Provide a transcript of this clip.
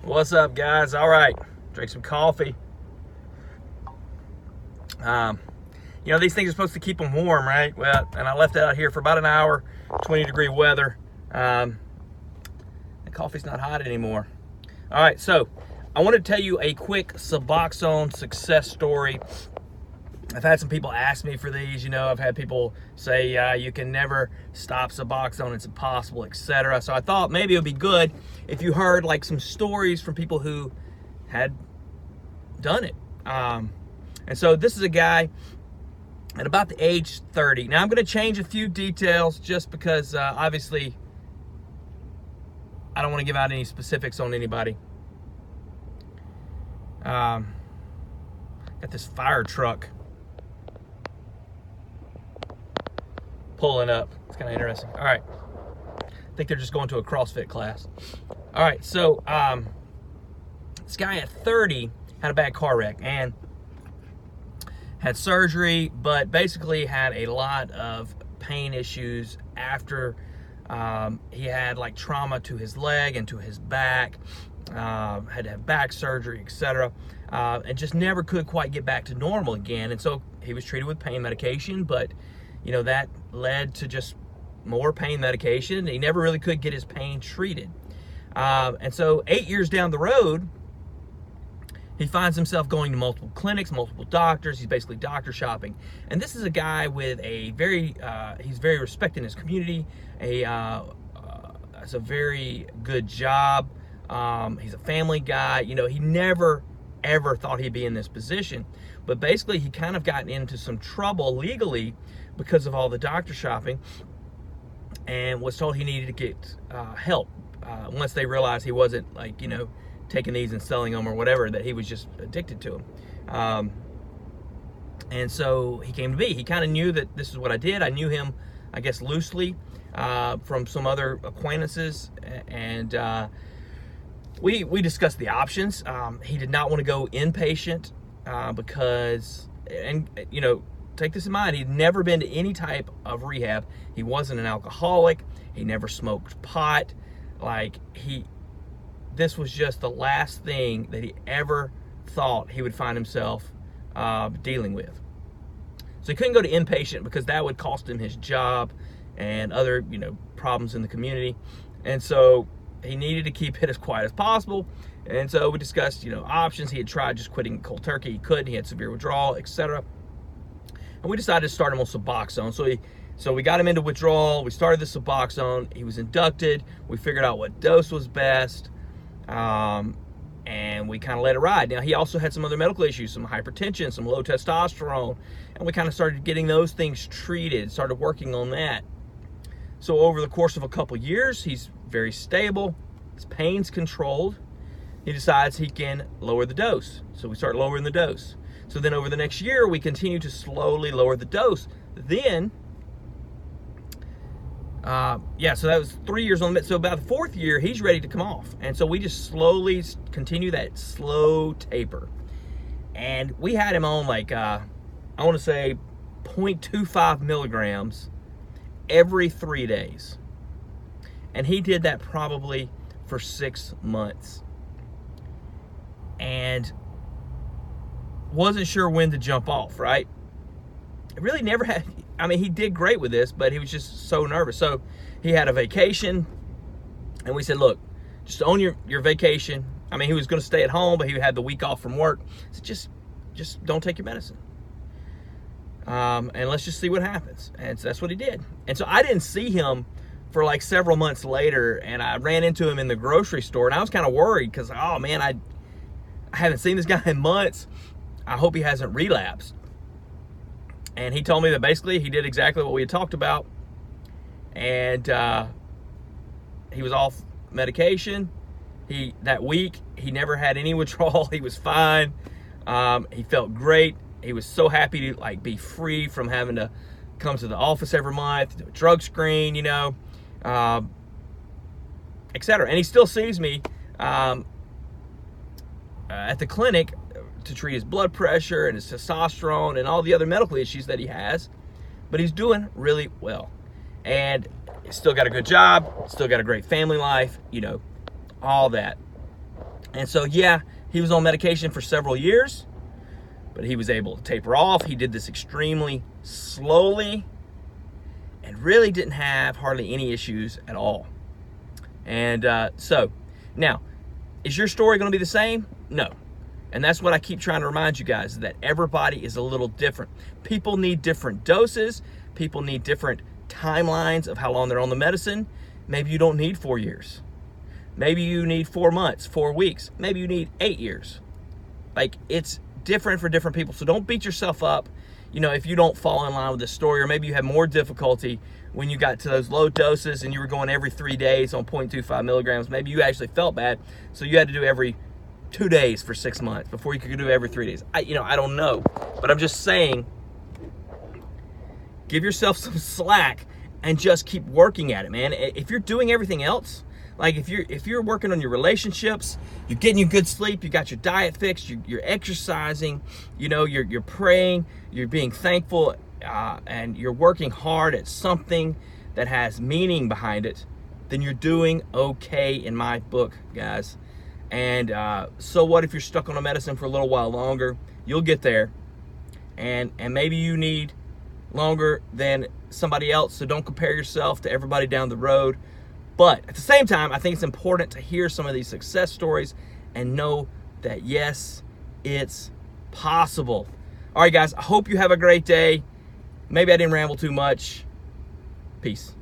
What's up, guys? All right, drink some coffee. These things are supposed to keep them warm, right? Well, and I left it out here for about an hour, 20-degree weather. The coffee's not hot anymore. All right, so I want to tell you a quick Suboxone success story. I've had some people ask me for these. I've had people say, you can never stop Suboxone, it's impossible, etc. So I thought maybe it would be good if you heard like some stories from people who had done it. And so this is a guy at about the age 30. Now I'm going to change a few details just because obviously I don't want to give out any specifics on anybody. Got this fire truck pulling up. It's kind of interesting. All right. I think they're just going to a CrossFit class. All right. So this guy at 30 had a bad car wreck and had surgery, but basically had a lot of pain issues after he had like trauma to his leg and to his back, had to have back surgery, etc. And just never could quite get back to normal again. And so he was treated with pain medication, but that led to just more pain medication. He never really could get his pain treated. And so 8 years down the road, he finds himself going to multiple clinics, multiple doctors. He's basically doctor shopping. And this is a guy with a he's very respected in his community. Has a very good job. He's a family guy. He never, ever thought he'd be in this position. But basically, he kind of gotten into some trouble legally because of all the doctor shopping and was told he needed to get help once they realized he wasn't taking these and selling them or whatever, that he was just addicted to them. And so he came to me. He kind of knew that this is what I did. I knew him, I guess, loosely from some other acquaintances. And we discussed the options. He did not want to go inpatient because, take this in mind, he'd never been to any type of rehab. He wasn't an alcoholic. He never smoked pot. This was just the last thing that he ever thought he would find himself dealing with. So he couldn't go to inpatient because that would cost him his job and other, problems in the community. And so he needed to keep it as quiet as possible. And so we discussed, options. He had tried just quitting cold turkey. He couldn't. He had severe withdrawal, etc. And we decided to start him on Suboxone. So we got him into withdrawal. We started the Suboxone. He was inducted. We figured out what dose was best. And we kind of let it ride. Now, he also had some other medical issues, some hypertension, some low testosterone. And we kind of started getting those things treated, started working on that. So over the course of a couple years, he's very stable. His pain's controlled. He decides he can lower the dose. So we start lowering the dose. So then over the next year, we continue to slowly lower the dose. Then, so that was 3 years on the So about the fourth year, he's ready to come off. And so we just slowly continue that slow taper. And we had him on I want to say 0.25 milligrams every 3 days. And he did that probably for 6 months. And wasn't sure when to jump off, right? It really never had, he did great with this, but he was just so nervous. So he had a vacation, and we said, look, just own your vacation. He was going to stay at home, but he had the week off from work. So just don't take your medicine. And let's just see what happens. And so that's what he did. And so I didn't see him for several months later, and I ran into him in the grocery store, and I was kind of worried because, oh man, I haven't seen this guy in months. I hope he hasn't relapsed. And he told me that basically he did exactly what we had talked about. And he was off medication. That week, he never had any withdrawal. He was fine. He felt great. He was so happy to be free from having to come to the office every month, do a drug screen, etc. And he still sees me at the clinic to treat his blood pressure and his testosterone and all the other medical issues that he has. But he's doing really well. And he's still got a good job, still got a great family life, all that. And so, yeah, he was on medication for several years, but he was able to taper off. He did this extremely slowly and really didn't have hardly any issues at all. And so, now, is your story going to be the same? No. And that's what I keep trying to remind you guys, that everybody is a little different. People need different doses. People need different timelines of how long they're on the medicine. Maybe you don't need 4 years. Maybe you need 4 months, 4 weeks. Maybe you need 8 years. Like, it's different for different people. So don't beat yourself up, you know, if you don't fall in line with this story, or maybe you had more difficulty when you got to those low doses and you were going every 3 days on 0.25 milligrams. Maybe you actually felt bad, so you had to do every 2 days for 6 months before you could do every 3 days. I don't know, but I'm just saying, give yourself some slack and just keep working at it, man. If you're doing everything else, like if you're working on your relationships, you're getting your good sleep, you got your diet fixed, you're exercising, you know, you're praying, you're being thankful, and you're working hard at something that has meaning behind it, then you're doing okay in my book, guys. And so what if you're stuck on a medicine for a little while longer? You'll get there, and maybe you need longer than somebody else, so don't compare yourself to everybody down the road. But at the same time, I think it's important to hear some of these success stories and know that, yes, it's possible. All right, guys, I hope you have a great day. Maybe I didn't ramble too much. Peace.